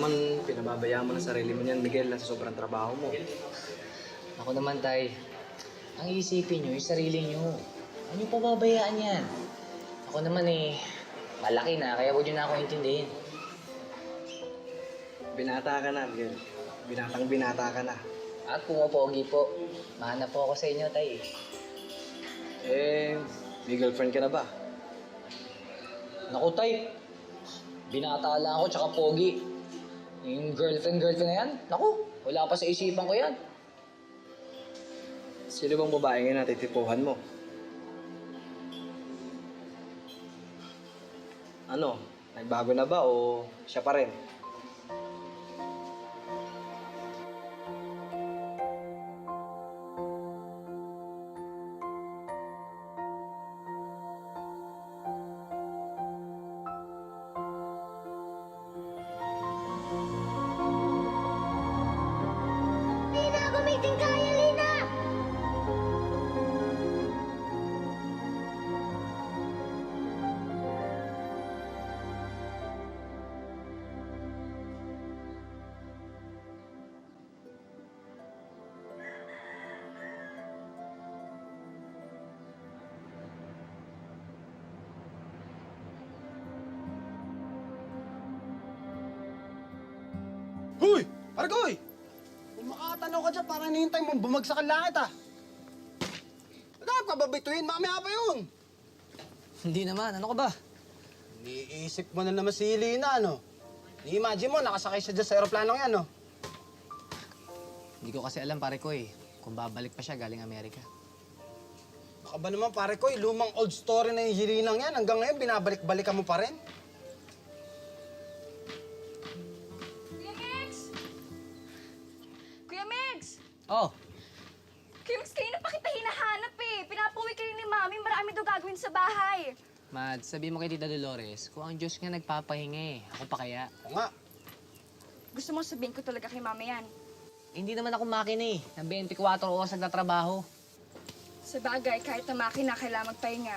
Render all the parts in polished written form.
naman pinababayaan mo na sarili mo niyan, Miguel, sa sobrang trabaho mo. Ako naman, Tay. Ang iisipin nyo, yung sarili nyo. Ano yung pababayaan yan? Ako naman malaki na, kaya huwag nyo na ako intindihin. Binata ka na, Miguel. Binatang-binata ka na. At pumapogi po. Mahana po ako sa inyo, Tay. May girlfriend ka na ba? Naku, Tay. Binata lang ako, tsaka pogi. Yung girlfriend na yan, naku, wala pa sa isipan ko yan. Sino bang babae ngayon na titipuhan mo? Ano? Nagbago na ba o siya pa rin? Lina, gumiting kaya, Lina! Hoy! Argoy! Kung makakatanaw ka dyan, parang hinihintay mo bumagsak ang langit, ah. Nagkakap ka ba bituin? Mamaya pa yun. Hindi naman, ano ka ba? Niisip mo na naman si Lina, no? Ni-imagine mo, nakasakay siya dyan sa aeroplanong yan, no? Hindi ko kasi alam, pare ko kung babalik pa siya galing Amerika. Baka ba naman, pare ko, lumang old story na yung Linang yan. Hanggang ngayon, binabalik-balikan mo pa rin. Kuya Megs! Kuya Megs! Oh, Kuya Megs, kayo na pa kita hinahanap Pinapauwi kayo ni Mami, marami daw gagawin sa bahay. Mad, sabi mo kay Tita Dolores, kung ang Diyos nga nagpapahinga ako pa kaya? Oo nga. Gusto mo sabihin ko talaga kay Mami yan? Hindi naman ako makina ng 24 oras nagtatrabaho. Sa bagay, kahit na makina, kailangan magpahinga.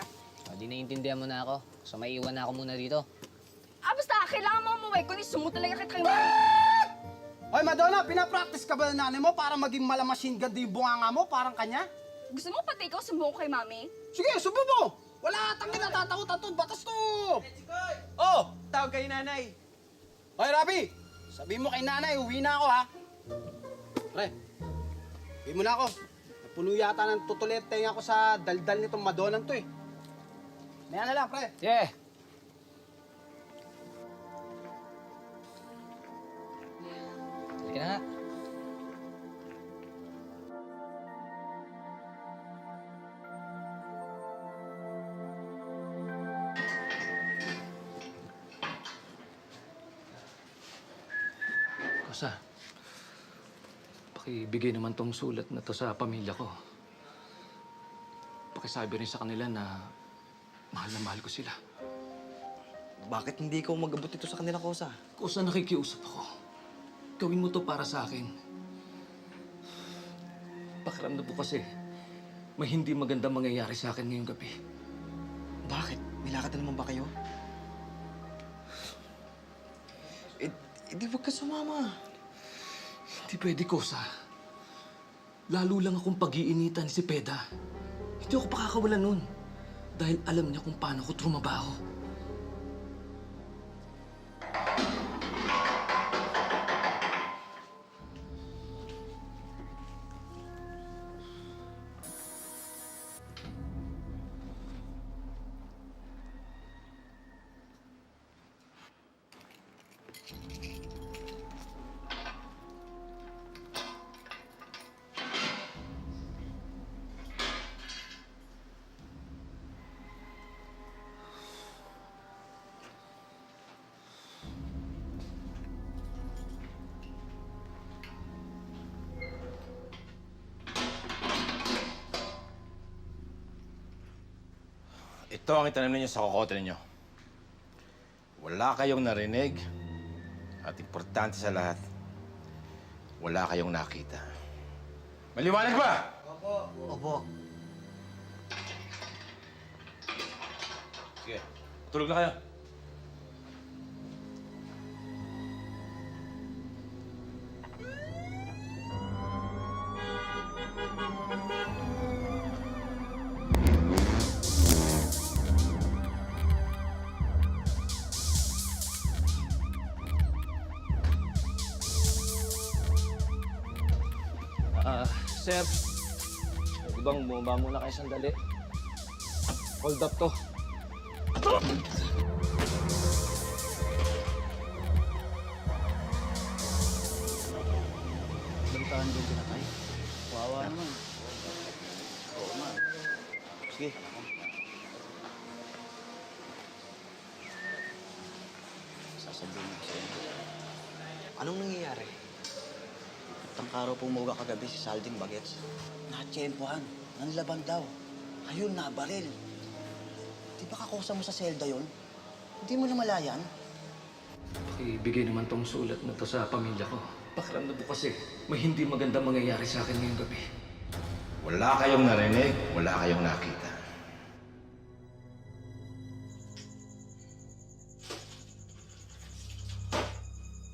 O, di naiintindihan mo na ako. So, maiiwan na ako muna dito. Basta kailangan mo umuwi, kundi sumo talaga kay Mami. Hoy, Madonna, pinapractice ka ba ng nanay mo para maging malamachine gun din yung bunganga mo, parang kanya? Gusto mo pati ikaw sumbong ko kay Mami? Sige, subo mo! Wala tangin na tatakot at batas to! Oh, tawag kay nanay. Hoy, Rabi! Sabihin mo kay nanay, uwi na ako, ha? Pre, uwi mo na ako. Napuno yata ng tutulit tenga ko sa daldal nitong Madonna to, eh. Maya na lang, pre. Yeah. Halika na nga. Kosa, pakibigay naman tong sulat na to sa pamilya ko. Pakisabi rin sa kanila na mahal ko sila. Bakit hindi ikaw mag-abot ito sa kanila, Kosa? Kosa, nakikiusap ako. Gawin mo to para sa akin. Pakiramdam ko kasi may hindi magandang mangyayari sa akin ngayong gabi. Bakit? Nilakad na naman ba kayo? Di wag ka sumama. Hindi pwede, Kosa. Lalo lang akong pag-iinitan si Peda. Hindi ako pakakawalan nun. Dahil alam niya kung paano ko trumabaho. Ito ang itanim ninyo sa kokote ninyo. Wala kayong narinig at importante sa lahat, wala kayong nakita. Maliwanag ba? Opo. Sige, tulog na kayo. Sir, pwede bang bumaba muna kayo sandali? Hold up to. Balitaan din kita tayo. Wawa naman. Oo nga. Sige. Sasabihin ko sa inyo. Anong nangyayari? Tangkaraw pumuga kagabi si Salding Bagets. Natsyempohan. Nanlaban daw. Ayun, nabaril. Di ba kakusa mo sa selda yon? Hindi mo na malayan? Ibigay naman tong sulat na to sa pamilya ko. Pakiramdam ko kasi may hindi magandang mangyayari sa akin ngayong gabi. Wala kayong narinig, wala kayong nakita.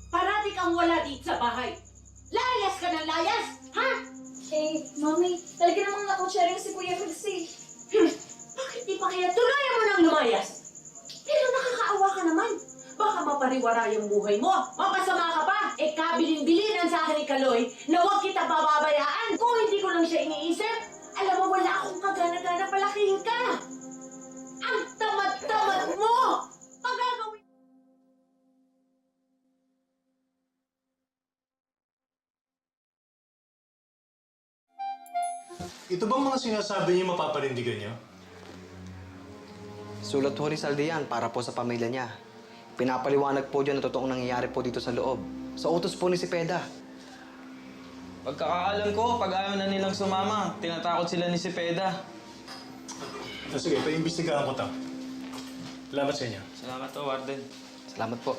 Parati kang wala dito sa bahay. Layas ka ng layas, ha? Eh, Mami, talaga namang nakonsyaring si Kuya Chris eh. Bakit di pa kaya tuluyan mo nang lumayas? Pero nakakaawa ka naman. Baka mapariwara yung buhay mo. Mapasama ka pa. Eh, kabilin-bilinan sa akin ni Kaloy na huwag kita pababayaan. Kung hindi ko lang siya iniisip, alam mo, wala akong kagana-gana palakihin ka. Ang tamad-tamad mo! Pagagawin... Ito bang mga sinasabi niyo mapaparindigan niyo? Sulat ho ni Saldi yan para po sa pamilya niya. Pinapaliwanag po dyan na totoong nangyayari po dito sa loob. Sa utos po ni si Peda. Pagkakaalam ko, pag ayaw na nilang sumama, tinatakot sila ni si Peda. Sige, paimbestigahan ko to. Salamat sa inyo. Salamat to, Warden. Salamat po.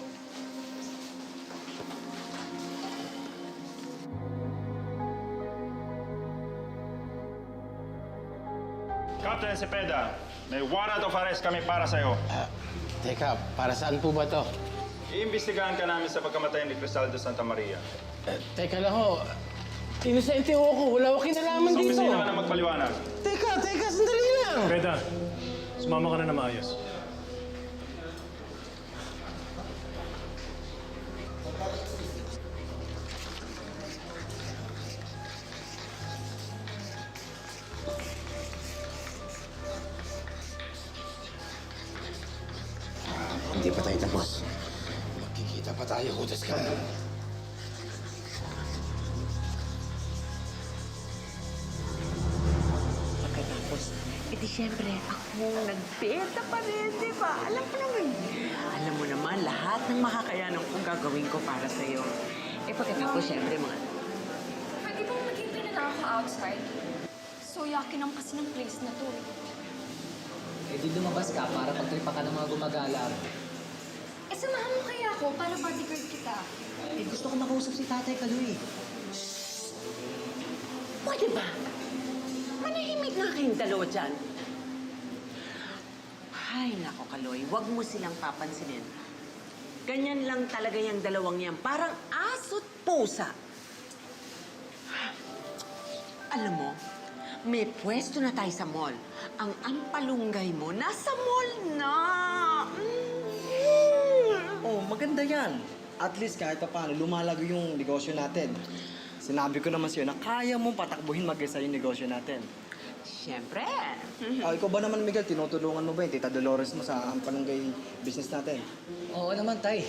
Captain Cepeda, may warrant of arrest kami para sa'yo. Teka, para saan po ba to? Iimbestigahan ka namin sa pagkamatay ni Cristaldo Santa Maria. Teka lang ho. Inosente ho ako. Wala akong kinalaman Sa dito. opisina ka na magpaliwanag. Teka, sandali lang. Peda, sumama ka na maayos. Hindi pa tayo tapos. Magkikita pa tayo, hudas ka. Pagkatapos, edi syempre, ako nagbenta pa rin, di ba? Alam mo naman. Alam mo naman, lahat ng makakayanan kong gagawin ko para sa'yo. Eh, pagkatapos, syempre, mga... Pwede bang maghintay na lang ako outside? So yakin naman kasi ng place na to eh. Eh di lumabas ka para pagtripa ka ng mga gumagala. Eh, samahan mo kaya ako para bodyguard kita. Eh, gusto ko makausap si Tatay Kaloy. Pwede ba? Manahimik nga kayong dalawa dyan. Ay, nako, Kaloy, wag mo silang papansinin. Ganyan lang talaga yung dalawang yan. Parang aso't pusa. Alam mo, may pwesto na tayo sa mall. Ang ampalunggay mo, nasa mall na. Oh, maganda yan. At least kahit pa paano, lumalago yung negosyo natin. Sinabi ko naman sa'yo na kaya mong patakbuhin mag-isa yung negosyo natin. Siyempre. Ikaw ba naman, Miguel, tinutulungan mo ba yung Tita Dolores mo sa Ampalunggay business natin? Oo naman, Tay.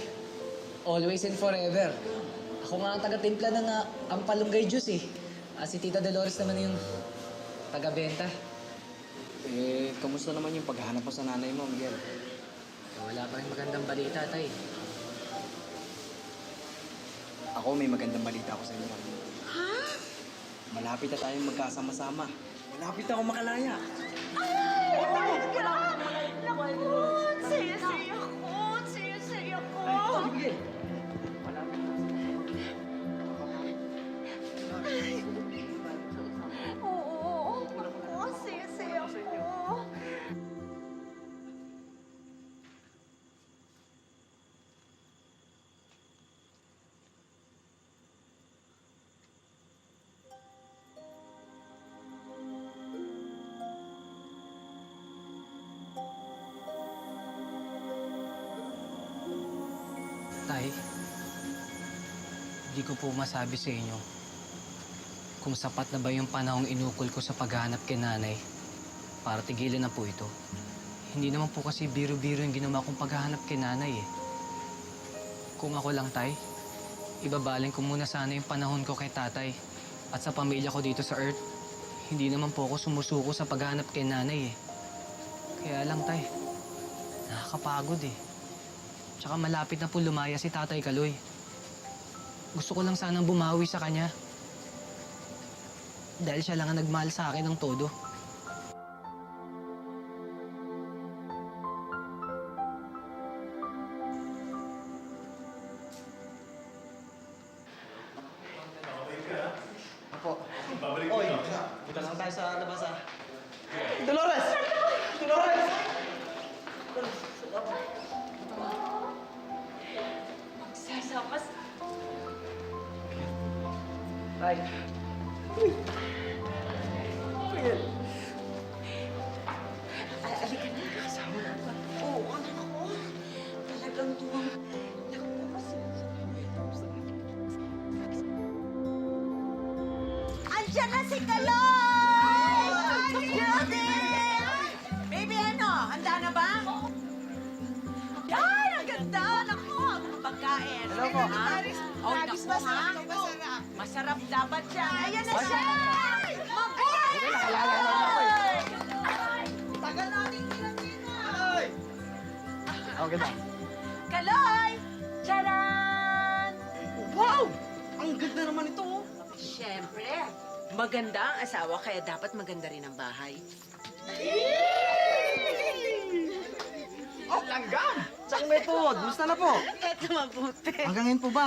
Always and forever. Ako nga ang taga-timpla ng ampalunggay juice eh. Si Tita Dolores naman yung taga-benta. Eh, kamusta naman yung paghahanap mo sa nanay mo, Miguel? Wala pa rin magandang balita, Tay. Ako, may magandang balita ako sa inyo. Ha? Malapit na tayong magkasama-sama. Malapit ako makalaya. Saya-saya ko. Saya-saya ko. Miguel! Oo. Ako, saya-saya ko. Tay, hindi ko po masabi sa inyo. kung sapat na ba yung panahong inukol ko sa paghahanap kay nanay para tigilan na po ito. Hindi naman po kasi biro-biro yung ginawa kong paghahanap kay nanay eh. Kung ako lang, Tay, ibabaling ko muna sana yung panahon ko kay tatay at sa pamilya ko dito sa Earth. Hindi naman po ako sumusuko sa paghahanap kay nanay eh. Kaya lang, Tay, nakakapagod eh. Tsaka malapit na po lumaya si Tatay Kaloy. Gusto ko lang sanang bumawi sa kanya. Dahil siya lang ang nagmahal sa akin ng todo. Apo. Babalik Oy, ko. punta lang tayo sa labas ah. Dolores! Dolores! Magsasapas. Ay. Alika na. Kasama na ba? Oo, anak ko. Talagang tuwang. Naku, kasi... Andiyan na si Kaloy! Judith! Baby, ano? Handa na ba? Ay, ang ganda! Naku, ang mga pagkain. Hello po. Oh, naku, ha? Masarap dapat siya. Ayan na siya! Mabuhay! Tagal natin kinang-kinang. Ang ganda. Kaloy! Tcharan! Wow! Ang ganda naman ito oh. Siyempre, maganda ang asawa kaya dapat maganda rin ang bahay. Oh, langgam! Tsang method, musta na po? Eto mabuti. Hanggang ngayon po ba?